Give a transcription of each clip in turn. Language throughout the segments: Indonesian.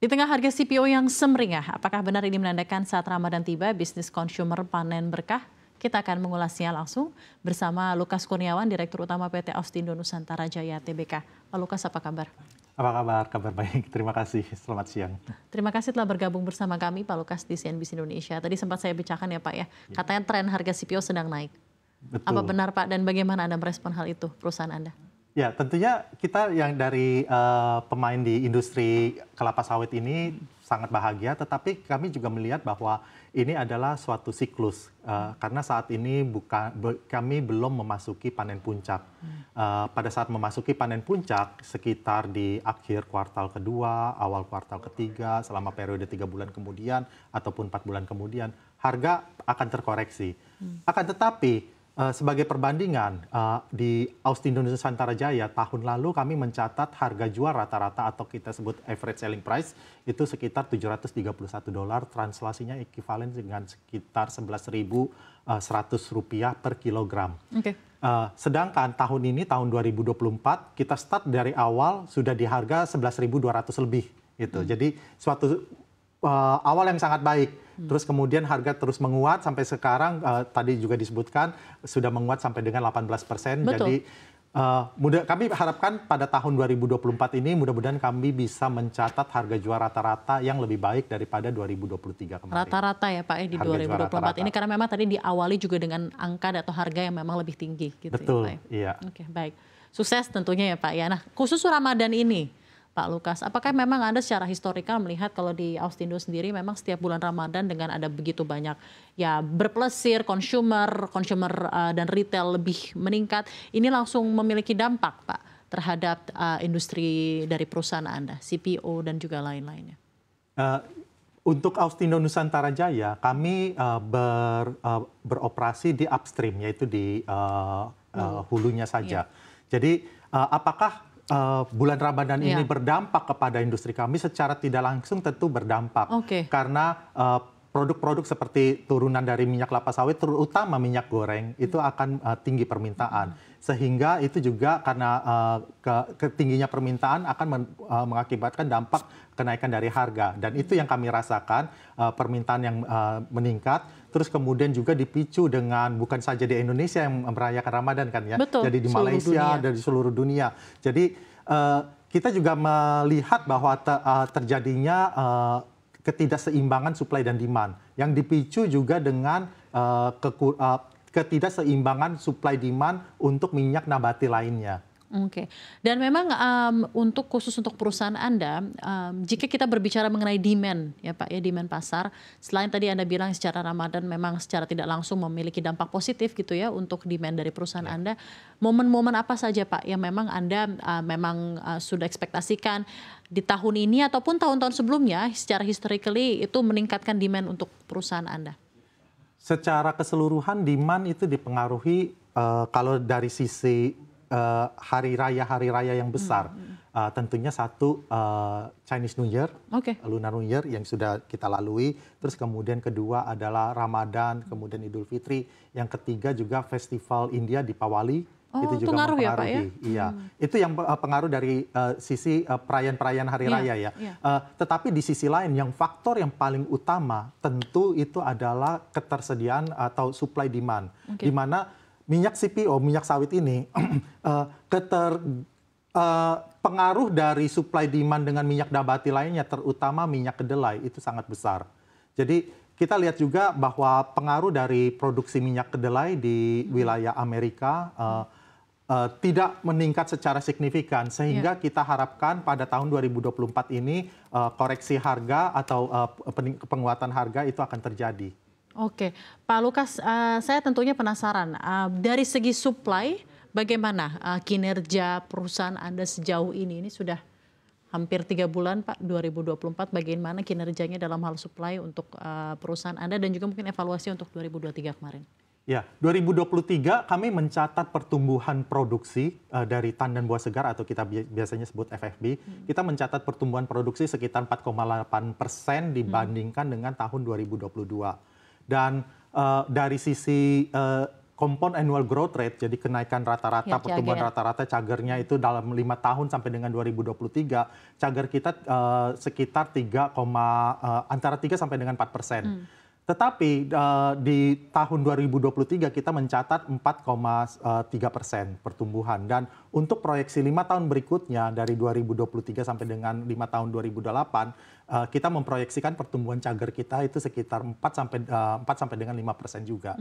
Di tengah harga CPO yang semeringah, apakah benar ini menandakan saat Ramadan tiba, bisnis consumer panen berkah? Kita akan mengulasnya langsung bersama Lukas Kurniawan, Direktur Utama PT Austindo Nusantara Jaya Tbk. Pak Lukas, apa kabar? Apa kabar? Kabar baik, terima kasih. Selamat siang. Terima kasih telah bergabung bersama kami, Pak Lukas, di CNBC Indonesia. Tadi sempat saya bicarakan ya Pak ya, katanya tren harga CPO sedang naik. Betul. Apa benar Pak, dan bagaimana Anda merespon hal itu, perusahaan Anda? Ya, tentunya kita yang dari pemain di industri kelapa sawit ini sangat bahagia, tetapi kami juga melihat bahwa ini adalah suatu siklus. Karena saat ini kami belum memasuki panen puncak. Pada saat memasuki panen puncak, sekitar di akhir kuartal kedua, awal kuartal ketiga, selama periode 3 bulan kemudian, ataupun 4 bulan kemudian, harga akan terkoreksi. Akan tetapi, sebagai perbandingan, di Austindo Nusantara Jaya tahun lalu kami mencatat harga jual rata-rata atau kita sebut average selling price itu sekitar $731, translasinya ekuivalen dengan sekitar Rp11.100 per kilogram. Okay. Sedangkan tahun ini, tahun 2024, kita start dari awal sudah di harga 11.200 lebih. Gitu. Jadi suatu awal yang sangat baik. Terus kemudian harga terus menguat sampai sekarang, tadi juga disebutkan sudah menguat sampai dengan 18%. Jadi kami harapkan pada tahun 2024 ini mudah-mudahan kami bisa mencatat harga jual rata-rata yang lebih baik daripada 2023 kemarin. Rata-rata ya Pak di 2024 ini, karena memang tadi diawali juga dengan angka atau harga yang memang lebih tinggi. Gitu. Betul, ya, Pak, ya? iya. Oke, baik. Sukses tentunya ya Pak ya. Nah, khusus Ramadan ini, Pak Lukas, apakah memang Anda secara historikal melihat kalau di Austindo sendiri memang setiap bulan Ramadan dengan ada begitu banyak ya berplesir, consumer dan retail lebih meningkat, ini langsung memiliki dampak Pak terhadap industri dari perusahaan Anda, CPO dan juga lain-lainnya? Untuk Austindo Nusantara Jaya, kami beroperasi di upstream, yaitu di hulunya saja. Jadi apakah bulan Ramadan ini berdampak kepada industri kami? Secara tidak langsung tentu berdampak. Karena produk-produk seperti turunan dari minyak kelapa sawit, terutama minyak goreng, itu akan tinggi permintaan. Sehingga itu juga karena ketingginya permintaan akan mengakibatkan dampak kenaikan dari harga. Dan itu yang kami rasakan, permintaan yang meningkat. Terus kemudian juga dipicu dengan bukan saja di Indonesia yang merayakan Ramadan kan ya. Betul, jadi di Malaysia dan di seluruh dunia. Jadi kita juga melihat bahwa terjadinya ketidakseimbangan supply dan demand yang dipicu juga dengan ketidakseimbangan supply demand untuk minyak nabati lainnya. Oke. Dan memang khusus untuk perusahaan Anda, jika kita berbicara mengenai demand ya Pak ya, demand pasar, selain tadi Anda bilang secara Ramadan memang secara tidak langsung memiliki dampak positif gitu ya untuk demand dari perusahaan Anda, momen-momen apa saja Pak yang memang Anda sudah ekspektasikan di tahun ini ataupun tahun-tahun sebelumnya secara historically itu meningkatkan demand untuk perusahaan Anda? Secara keseluruhan demand itu dipengaruhi kalau dari sisi hari raya yang besar, tentunya satu Chinese New Year, Lunar New Year yang sudah kita lalui, terus kemudian kedua adalah Ramadan, kemudian Idul Fitri, yang ketiga juga Festival India Deepawali, itu juga mempengaruhi. Ya, Pak, ya? Iya, itu yang pengaruh dari sisi perayaan-perayaan hari raya ya. Tetapi di sisi lain, yang faktor yang paling utama tentu itu adalah ketersediaan atau supply demand, di mana minyak CPO, minyak sawit ini, pengaruh dari supply demand dengan minyak nabati lainnya, terutama minyak kedelai, itu sangat besar. Jadi kita lihat juga bahwa pengaruh dari produksi minyak kedelai di wilayah Amerika tidak meningkat secara signifikan, sehingga kita harapkan pada tahun 2024 ini koreksi harga atau penguatan harga itu akan terjadi. Oke, Pak Lukas, saya tentunya penasaran dari segi supply bagaimana kinerja perusahaan Anda sejauh ini? Ini sudah hampir 3 bulan Pak, 2024, bagaimana kinerjanya dalam hal supply untuk perusahaan Anda dan juga mungkin evaluasi untuk 2023 kemarin? Ya, 2023 kami mencatat pertumbuhan produksi dari tandan buah segar atau kita biasanya sebut FFB. Kita mencatat pertumbuhan produksi sekitar 4,8% dibandingkan dengan tahun 2022. Dan dari sisi compound annual growth rate, jadi kenaikan rata-rata Ya, pertumbuhan CAGR. rata-rata cagernya itu dalam 5 tahun sampai dengan 2023, cager kita sekitar antara 3 sampai dengan 4%. Tetapi di tahun 2023 kita mencatat 4,3% pertumbuhan. Dan untuk proyeksi 5 tahun berikutnya dari 2023 sampai dengan 5 tahun 2028, kita memproyeksikan pertumbuhan cager kita itu sekitar 4 sampai dengan 5% juga.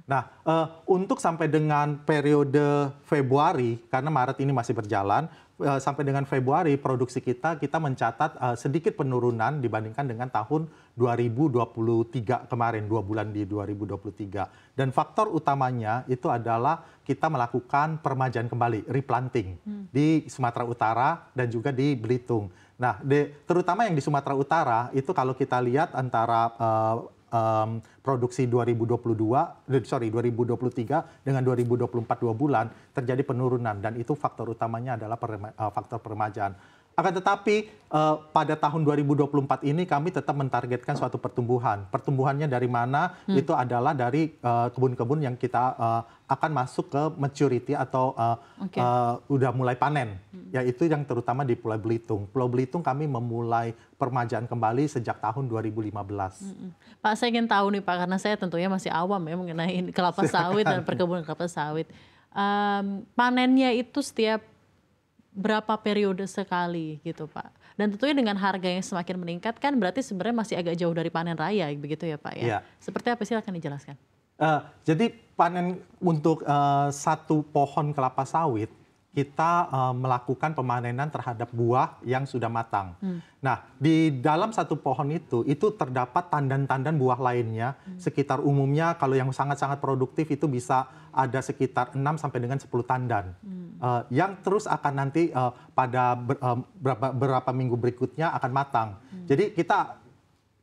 Nah, untuk sampai dengan periode Februari, karena Maret ini masih berjalan, sampai dengan Februari produksi kita mencatat sedikit penurunan dibandingkan dengan tahun 2023 kemarin, 2 bulan di 2023. Dan faktor utamanya itu adalah kita melakukan peremajaan kembali, replanting di Sumatera Utara dan juga di Belitung. Nah, terutama yang di Sumatera Utara itu kalau kita lihat antara produksi 2023 dengan 2024 2 bulan terjadi penurunan, dan itu faktor utamanya adalah faktor peremajaan. Akan tetapi pada tahun 2024 ini kami tetap mentargetkan suatu pertumbuhan. Pertumbuhannya dari mana? Itu adalah dari kebun-kebun yang kita akan masuk ke maturity atau udah mulai panen, yaitu yang terutama di Pulau Belitung. Pulau Belitung kami memulai peremajaan kembali sejak tahun 2015. Pak, saya ingin tahu nih Pak, karena saya tentunya masih awam ya mengenai kelapa sawit dan perkebunan kelapa sawit. Panennya itu setiap berapa periode sekali gitu Pak? Dan tentunya dengan harga yang semakin meningkat kan berarti sebenarnya masih agak jauh dari panen raya begitu ya Pak ya? Iya. Seperti apa sih, akan dijelaskan? Jadi panen untuk satu pohon kelapa sawit, kita melakukan pemanenan terhadap buah yang sudah matang. Nah, di dalam satu pohon itu terdapat tandan-tandan buah lainnya, sekitar umumnya kalau yang sangat-sangat produktif itu bisa ada sekitar 6 sampai dengan 10 tandan. Yang terus akan nanti pada beberapa minggu berikutnya akan matang. Jadi kita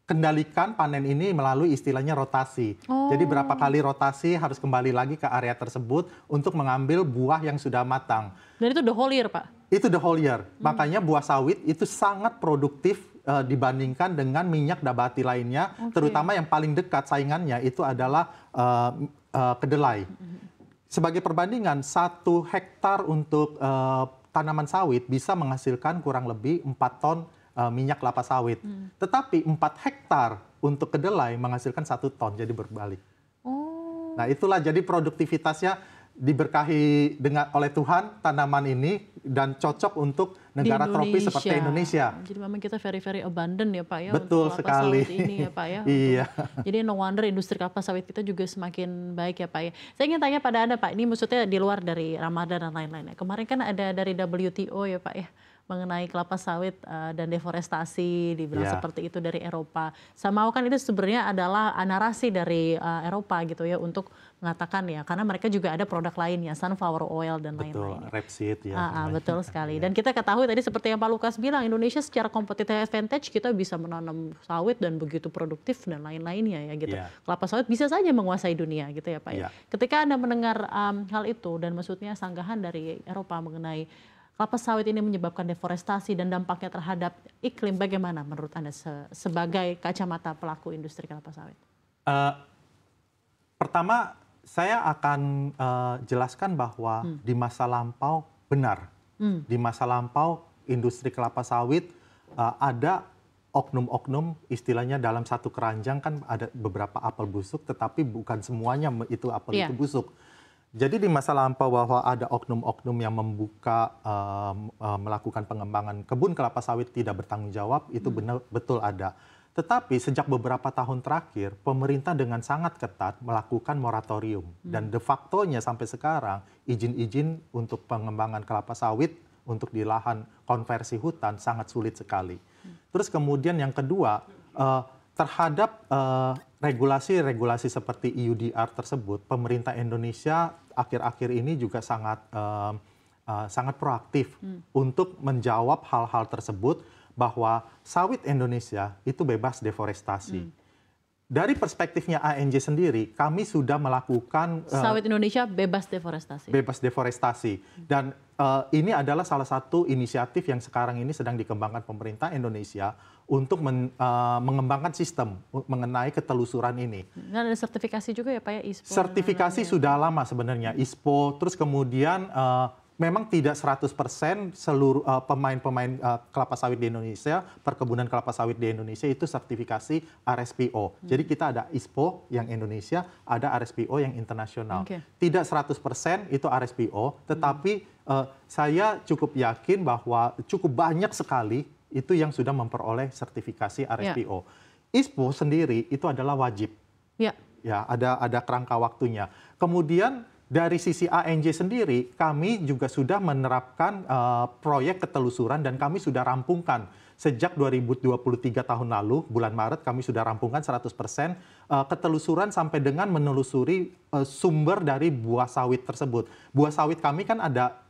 kendalikan panen ini melalui istilahnya rotasi. Jadi berapa kali rotasi harus kembali lagi ke area tersebut untuk mengambil buah yang sudah matang. Dan itu the whole year Pak? Itu the whole year. Makanya buah sawit itu sangat produktif dibandingkan dengan minyak nabati lainnya. Terutama yang paling dekat saingannya itu adalah kedelai. Sebagai perbandingan, 1 hektar untuk tanaman sawit bisa menghasilkan kurang lebih 4 ton minyak kelapa sawit. Tetapi 4 hektar untuk kedelai menghasilkan 1 ton, jadi berbalik. Nah, itulah jadi produktivitasnya diberkahi oleh Tuhan tanaman ini dan cocok untuk negara tropis seperti Indonesia. Jadi memang kita very abundant ya Pak ya. Betul untuk sekali. Sawit ini ya Pak ya. Iya. Jadi no wonder industri kelapa sawit kita juga semakin baik ya Pak ya. Saya ingin tanya pada Anda Pak, ini maksudnya di luar dari Ramadan dan lain-lain. Kemarin kan ada dari WTO ya Pak ya, mengenai kelapa sawit dan deforestasi, dibilang seperti itu dari Eropa. Sama kan itu sebenarnya adalah narasi dari Eropa gitu ya, untuk mengatakan ya, karena mereka juga ada produk lainnya, sunflower oil dan lain-lain. Betul, rapeseed ya. Betul sekali. Dan kita ketahui tadi seperti yang Pak Lukas bilang, Indonesia secara competitive advantage kita bisa menanam sawit dan begitu produktif dan lain-lainnya ya gitu. Kelapa sawit bisa saja menguasai dunia gitu ya Pak ya. Ketika Anda mendengar hal itu dan maksudnya sanggahan dari Eropa mengenai kelapa sawit ini menyebabkan deforestasi dan dampaknya terhadap iklim, bagaimana menurut Anda sebagai kacamata pelaku industri kelapa sawit? Pertama, saya akan jelaskan bahwa di masa lampau benar. Di masa lampau industri kelapa sawit ada oknum-oknum, istilahnya dalam satu keranjang kan ada beberapa apel busuk, tetapi bukan semuanya itu apel itu busuk. Jadi di masa lampau bahwa ada oknum-oknum yang membuka, melakukan pengembangan kebun kelapa sawit tidak bertanggung jawab, itu betul ada. Tetapi sejak beberapa tahun terakhir, pemerintah dengan sangat ketat melakukan moratorium. Dan de facto-nya sampai sekarang, izin-izin untuk pengembangan kelapa sawit untuk di lahan konversi hutan sangat sulit sekali. Terus kemudian yang kedua, terhadap regulasi-regulasi seperti EUDR tersebut, pemerintah Indonesia akhir-akhir ini juga sangat proaktif untuk menjawab hal-hal tersebut, bahwa sawit Indonesia itu bebas deforestasi. Dari perspektifnya ANJ sendiri, kami sudah melakukan sawit Indonesia bebas deforestasi. Bebas deforestasi. Dan ini adalah salah satu inisiatif yang sekarang ini sedang dikembangkan pemerintah Indonesia untuk mengembangkan sistem mengenai ketelusuran ini. Dan ada sertifikasi juga ya Pak ya, ISPO? Sertifikasi sudah lama sebenarnya, ISPO, terus kemudian memang tidak 100% seluruh pemain-pemain kelapa sawit di Indonesia, perkebunan kelapa sawit di Indonesia itu sertifikasi RSPO. Jadi kita ada ISPO yang Indonesia, ada RSPO yang internasional. Tidak 100% itu RSPO, tetapi saya cukup yakin bahwa cukup banyak sekali itu yang sudah memperoleh sertifikasi RSPO. ISPO sendiri itu adalah wajib. Ya, ada kerangka waktunya. Kemudian dari sisi ANJ sendiri, kami juga sudah menerapkan proyek ketelusuran dan kami sudah rampungkan. Sejak 2023 tahun lalu, bulan Maret, kami sudah rampungkan 100% ketelusuran sampai dengan menelusuri sumber dari buah sawit tersebut. Buah sawit kami kan ada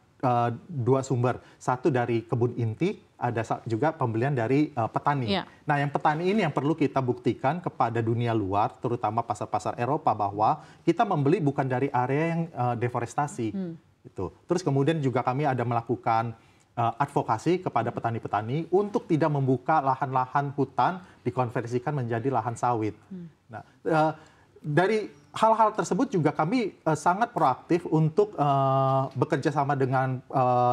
dua sumber. Satu dari kebun inti, ada juga pembelian dari petani. Nah, yang petani ini yang perlu kita buktikan kepada dunia luar, terutama pasar-pasar Eropa, bahwa kita membeli bukan dari area yang deforestasi. Gitu. Terus kemudian juga kami ada melakukan advokasi kepada petani-petani untuk tidak membuka lahan-lahan hutan dikonversikan menjadi lahan sawit. Nah, dari hal-hal tersebut juga kami sangat proaktif untuk bekerja sama dengan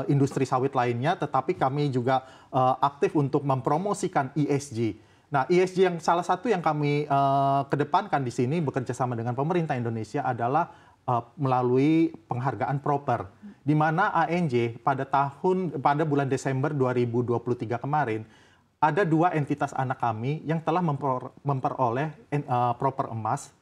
industri sawit lainnya, tetapi kami juga aktif untuk mempromosikan ESG. Nah, ESG yang salah satu yang kami kedepankan di sini bekerja sama dengan pemerintah Indonesia adalah melalui penghargaan proper, di mana ANJ pada bulan Desember 2023 kemarin ada dua entitas anak kami yang telah memperoleh proper emas.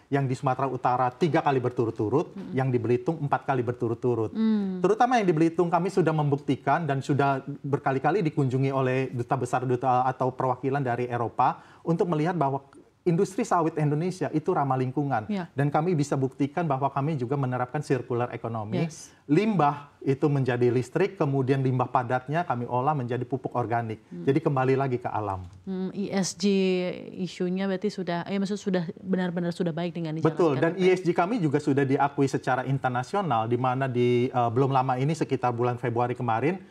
Yang di Sumatera Utara 3 kali berturut-turut, yang di Belitung 4 kali berturut-turut. Terutama yang di Belitung kami sudah membuktikan dan sudah berkali-kali dikunjungi oleh duta besar atau perwakilan dari Eropa untuk melihat bahwa industri sawit Indonesia itu ramah lingkungan. Dan kami bisa buktikan bahwa kami juga menerapkan circular economy. Limbah itu menjadi listrik, kemudian limbah padatnya kami olah menjadi pupuk organik. Jadi kembali lagi ke alam. ESG isunya berarti sudah, sudah benar-benar sudah baik dengan dijalankan. Betul, dan ESG kami juga sudah diakui secara internasional, di mana belum lama ini sekitar bulan Februari kemarin,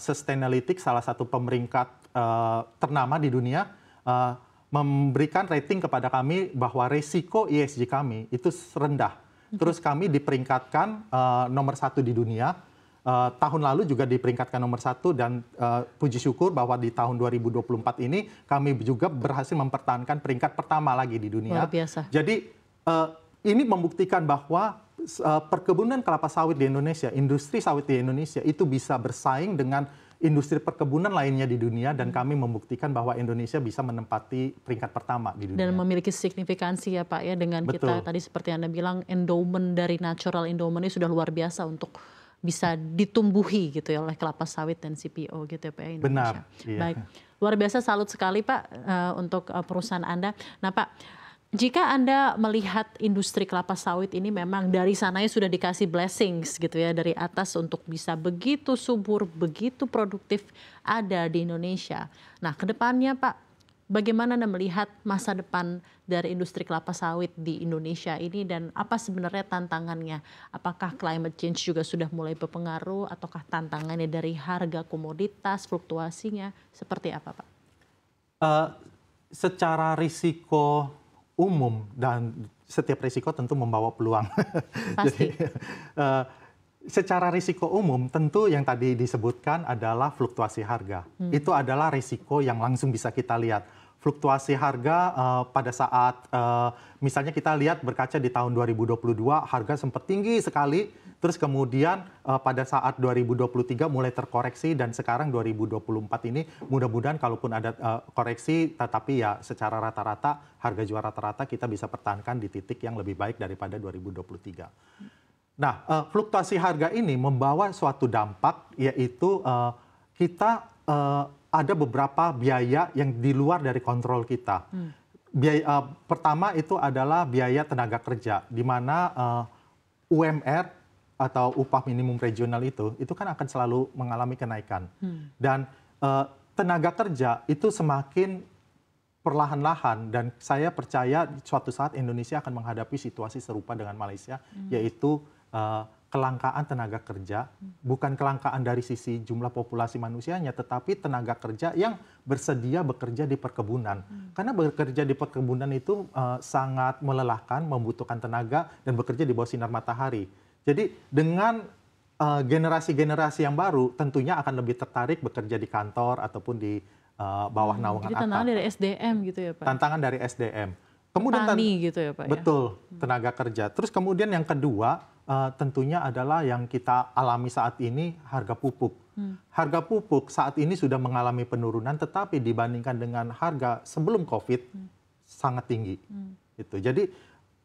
Sustainalytics, salah satu pemeringkat ternama di dunia, memberikan rating kepada kami bahwa resiko ESG kami itu rendah. Terus kami diperingkatkan nomor 1 di dunia. Tahun lalu juga diperingkatkan nomor 1 dan puji syukur bahwa di tahun 2024 ini kami juga berhasil mempertahankan peringkat pertama lagi di dunia. Luar biasa. Jadi ini membuktikan bahwa perkebunan kelapa sawit di Indonesia, industri sawit di Indonesia itu bisa bersaing dengan industri perkebunan lainnya di dunia, dan kami membuktikan bahwa Indonesia bisa menempati peringkat pertama di dunia. Dan memiliki signifikansi ya Pak ya, dengan kita tadi seperti Anda bilang, endowment dari natural endowment ini sudah luar biasa untuk bisa ditumbuhi gitu ya oleh kelapa sawit dan CPO gitu ya Pak ya, Indonesia. Benar. Iya. Baik, luar biasa, salut sekali Pak untuk perusahaan Anda. Nah Pak, jika Anda melihat industri kelapa sawit ini memang dari sananya sudah dikasih blessings gitu ya dari atas untuk bisa begitu subur, begitu produktif ada di Indonesia. Nah, kedepannya Pak, bagaimana Anda melihat masa depan dari industri kelapa sawit di Indonesia ini dan apa sebenarnya tantangannya? Apakah climate change juga sudah mulai berpengaruh ataukah tantangannya dari harga komoditas, fluktuasinya? Seperti apa Pak? Secara risiko umum, dan setiap risiko tentu membawa peluang. Pasti. Jadi, secara risiko umum tentu yang tadi disebutkan adalah fluktuasi harga. Itu adalah risiko yang langsung bisa kita lihat. Fluktuasi harga pada saat misalnya kita lihat berkaca di tahun 2022 harga sempat tinggi sekali, terus kemudian pada saat 2023 mulai terkoreksi, dan sekarang 2024 ini mudah-mudahan kalaupun ada koreksi, tetapi ya secara rata-rata harga jual rata-rata kita bisa pertahankan di titik yang lebih baik daripada 2023. Nah, fluktuasi harga ini membawa suatu dampak, yaitu kita ada beberapa biaya yang di luar dari kontrol kita. Biaya pertama itu adalah biaya tenaga kerja, di mana UMR atau upah minimum regional itu kan akan selalu mengalami kenaikan. Dan tenaga kerja itu semakin perlahan-lahan, dan saya percaya suatu saat Indonesia akan menghadapi situasi serupa dengan Malaysia, yaitu kelangkaan tenaga kerja, bukan kelangkaan dari sisi jumlah populasi manusianya, tetapi tenaga kerja yang bersedia bekerja di perkebunan. Karena bekerja di perkebunan itu sangat melelahkan, membutuhkan tenaga, dan bekerja di bawah sinar matahari. Jadi dengan generasi-generasi yang baru, tentunya akan lebih tertarik bekerja di kantor ataupun di bawah naungan Jadi tantangan dari SDM gitu ya Pak? Tantangan dari SDM. Kemudian Petani gitu ya Pak? Betul, tenaga kerja. Terus kemudian yang kedua, tentunya adalah yang kita alami saat ini, harga pupuk. Harga pupuk saat ini sudah mengalami penurunan, tetapi dibandingkan dengan harga sebelum COVID, sangat tinggi. Gitu. Jadi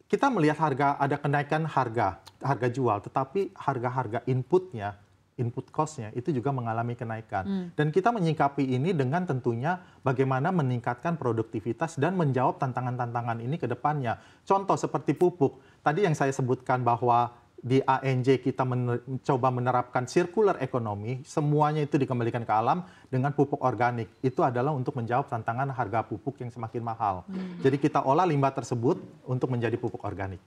kita melihat ada kenaikan harga jual, tetapi harga-harga inputnya, input cost-nya itu juga mengalami kenaikan. Dan kita menyikapi ini dengan tentunya bagaimana meningkatkan produktivitas dan menjawab tantangan-tantangan ini ke depannya. Contoh seperti pupuk. Tadi yang saya sebutkan bahwa di ANJ kita mencoba menerapkan circular economy, semuanya itu dikembalikan ke alam dengan pupuk organik. Itu adalah untuk menjawab tantangan harga pupuk yang semakin mahal. Jadi kita olah limbah tersebut untuk menjadi pupuk organik.